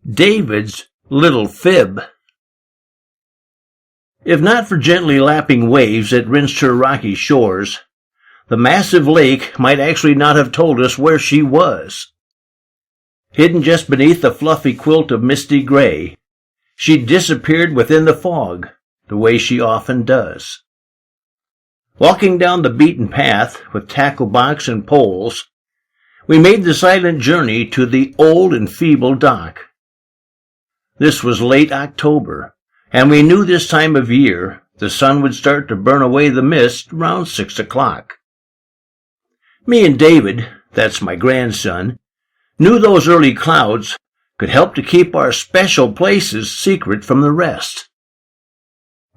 David's little fib. If not for gently lapping waves that rinsed her rocky shores, the massive lake might actually not have told us where she was. Hidden just beneath the fluffy quilt of misty gray, she disappeared within the fog, the way she often does. Walking down the beaten path with tackle box and poles, we made the silent journey to the old and feeble dock. This was late October, and we knew this time of year the sun would start to burn away the mist around 6 o'clock. Me and David, that's my grandson, knew those early clouds could help to keep our special places secret from the rest.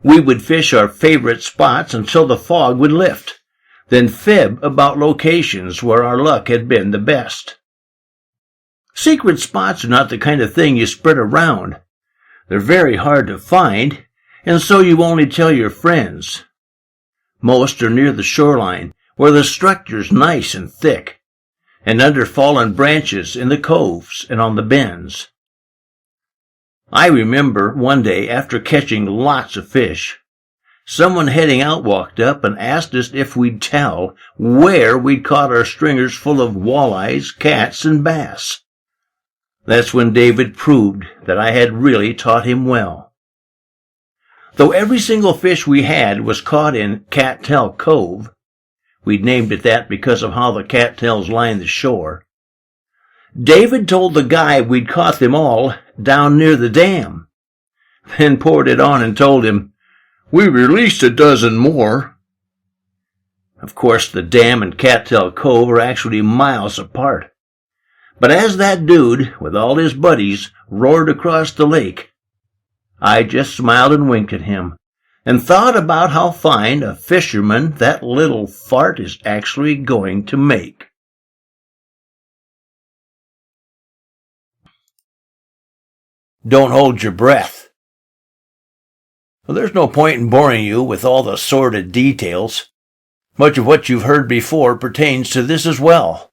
We would fish our favorite spots until the fog would lift, then fib about locations where our luck had been the best. Secret spots are not the kind of thing you spread around. They're very hard to find, and so you only tell your friends. Most are near the shoreline, where the structure's nice and thick, and under fallen branches in the coves and on the bends. I remember one day, after catching lots of fish, someone heading out walked up and asked us if we'd tell where we'd caught our stringers full of walleyes, cats, and bass. That's when David proved that I had really taught him well. Though every single fish we had was caught in Cattail Cove, we'd named it that because of how the cattails lined the shore, David told the guy we'd caught them all down near the dam, then poured it on and told him, "We released a dozen more." Of course, the dam and Cattail Cove are actually miles apart. But as that dude, with all his buddies, roared across the lake, I just smiled and winked at him, and thought about how fine a fisherman that little fart is actually going to make. Don't hold your breath. Well, there's no point in boring you with all the sordid details. Much of what you've heard before pertains to this as well.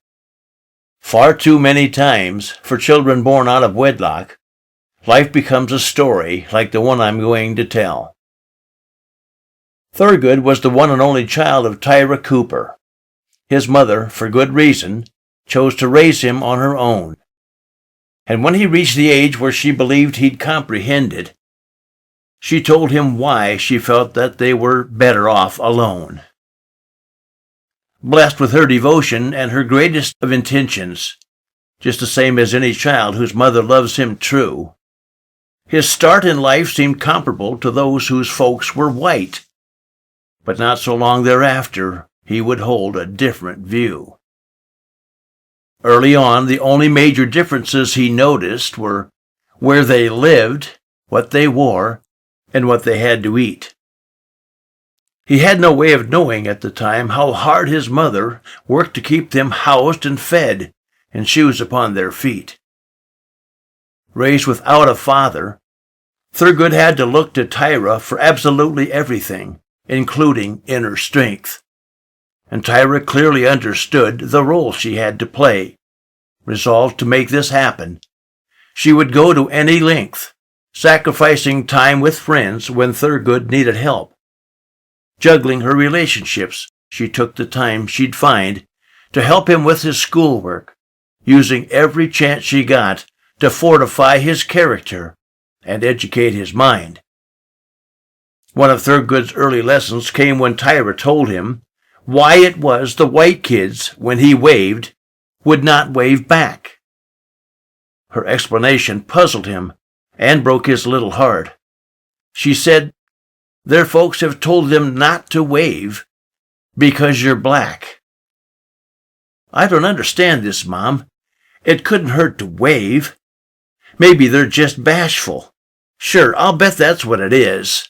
Far too many times, for children born out of wedlock, life becomes a story like the one I'm going to tell. Thurgood was the one and only child of Tyra Cooper. His mother, for good reason, chose to raise him on her own. And when he reached the age where she believed he'd comprehend it, she told him why she felt that they were better off alone. Blessed with her devotion and her greatest of intentions, just the same as any child whose mother loves him true, his start in life seemed comparable to those whose folks were white. But not so long thereafter, he would hold a different view. Early on, the only major differences he noticed were where they lived, what they wore, and what they had to eat. He had no way of knowing at the time how hard his mother worked to keep them housed and fed and shoes upon their feet. Raised without a father, Thurgood had to look to Tyra for absolutely everything, including inner strength. And Tyra clearly understood the role she had to play. Resolved to make this happen, she would go to any length, sacrificing time with friends when Thurgood needed help. Juggling her relationships, she took the time she'd find to help him with his schoolwork, using every chance she got to fortify his character and educate his mind. One of Thurgood's early lessons came when Tyra told him why it was the white kids, when he waved, would not wave back. Her explanation puzzled him and broke his little heart. She said, "Their folks have told them not to wave because you're black." "I don't understand this, Mom. It couldn't hurt to wave. Maybe they're just bashful. Sure, I'll bet that's what it is."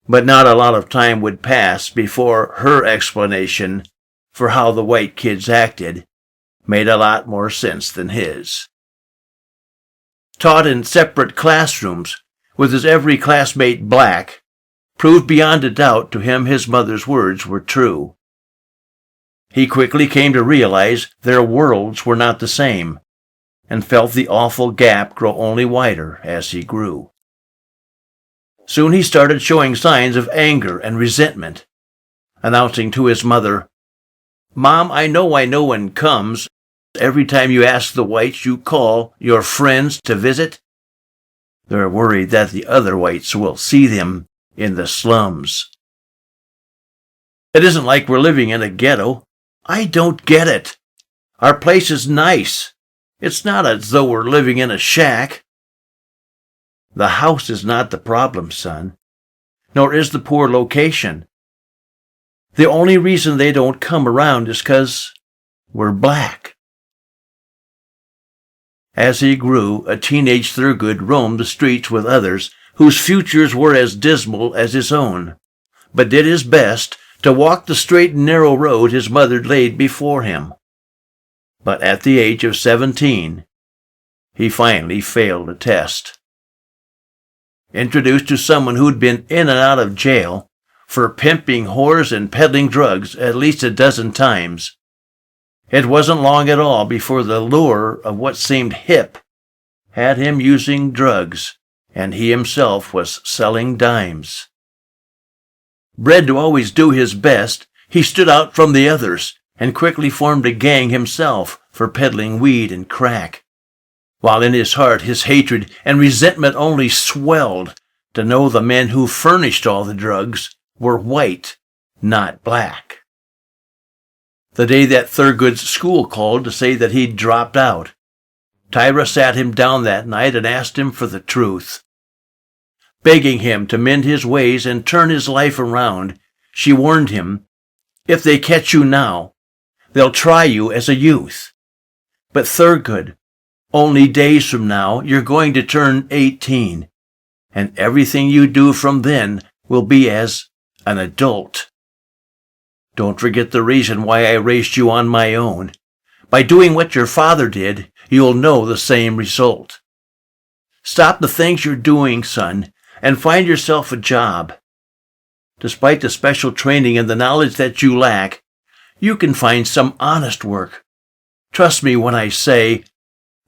But not a lot of time would pass before her explanation for how the white kids acted made a lot more sense than his. Taught in separate classrooms, with his every classmate black, proved beyond a doubt to him his mother's words were true. He quickly came to realize their worlds were not the same, and felt the awful gap grow only wider as he grew. Soon he started showing signs of anger and resentment, announcing to his mother, "Mom, I know why no one comes. Every time you ask the whites you call your friends to visit, they're worried that the other whites will see them in the slums. It isn't like we're living in a ghetto. I don't get it. Our place is nice. It's not as though we're living in a shack." "The house is not the problem, son, nor is the poor location. The only reason they don't come around is 'cause we're black." As he grew, a teenage Thurgood roamed the streets with others whose futures were as dismal as his own, but did his best to walk the straight and narrow road his mother laid before him. But at the age of 17, he finally failed a test. Introduced to someone who'd been in and out of jail for pimping whores and peddling drugs at least a dozen times, it wasn't long at all before the lure of what seemed hip had him using drugs, and he himself was selling dimes. Bred to always do his best, he stood out from the others and quickly formed a gang himself for peddling weed and crack, while in his heart his hatred and resentment only swelled to know the men who furnished all the drugs were white, not black. The day that Thurgood's school called to say that he'd dropped out, Tyra sat him down that night and asked him for the truth. Begging him to mend his ways and turn his life around, she warned him, "If they catch you now, they'll try you as a youth. But Thurgood, only days from now, you're going to turn 18, and everything you do from then will be as an adult. Don't forget the reason why I raised you on my own. By doing what your father did, you'll know the same result. Stop the things you're doing, son, and find yourself a job. Despite the special training and the knowledge that you lack, you can find some honest work. Trust me when I say,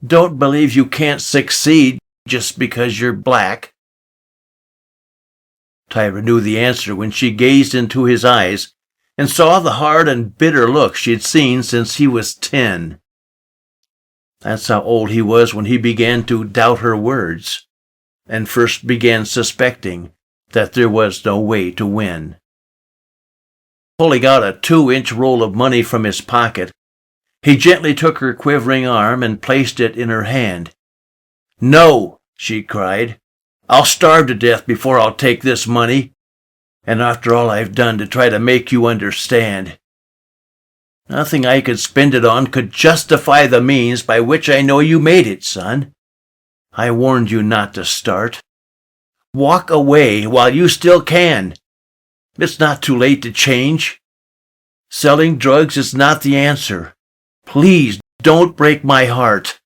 don't believe you can't succeed just because you're black." Tyra knew the answer when she gazed into his eyes and saw the hard and bitter look she'd seen since he was 10. That's how old he was when he began to doubt her words, and first began suspecting that there was no way to win. Pulling out a 2-inch roll of money from his pocket, he gently took her quivering arm and placed it in her hand. "No," she cried. "I'll starve to death before I'll take this money. And after all I've done to try to make you understand. Nothing I could spend it on could justify the means by which I know you made it, son. I warned you not to start. Walk away while you still can. It's not too late to change. Selling drugs is not the answer. Please don't break my heart.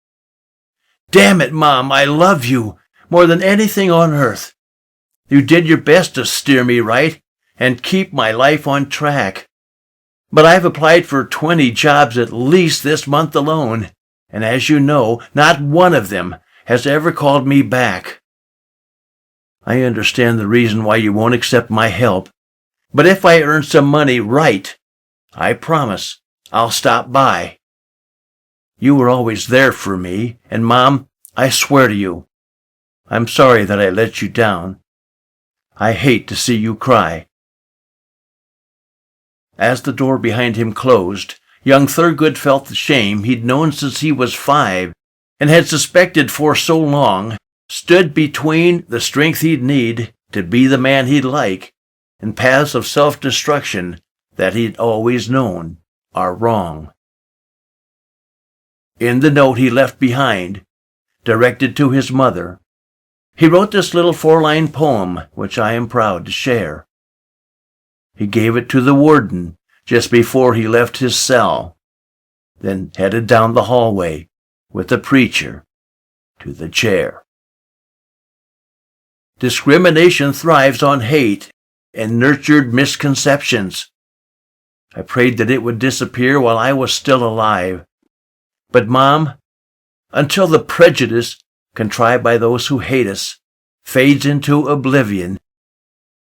Damn it, Mom, I love you more than anything on earth. You did your best to steer me right and keep my life on track. But I've applied for 20 jobs at least this month alone, and as you know, not one of them has ever called me back. I understand the reason why you won't accept my help, but if I earn some money right, I promise I'll stop by. You were always there for me, and Mom, I swear to you, I'm sorry that I let you down. I hate to see you cry." As the door behind him closed, young Thurgood felt the shame he'd known since he was 5 and had suspected for so long stood between the strength he'd need to be the man he'd like and paths of self-destruction that he'd always known are wrong. In the note he left behind, directed to his mother, he wrote this little 4-line poem, which I am proud to share. He gave it to the warden just before he left his cell, then headed down the hallway with the preacher to the chair. Discrimination thrives on hate and nurtured misconceptions. I prayed that it would disappear while I was still alive. But, Mom, until the prejudice contrived by those who hate us fades into oblivion,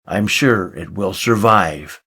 I'm sure it will survive.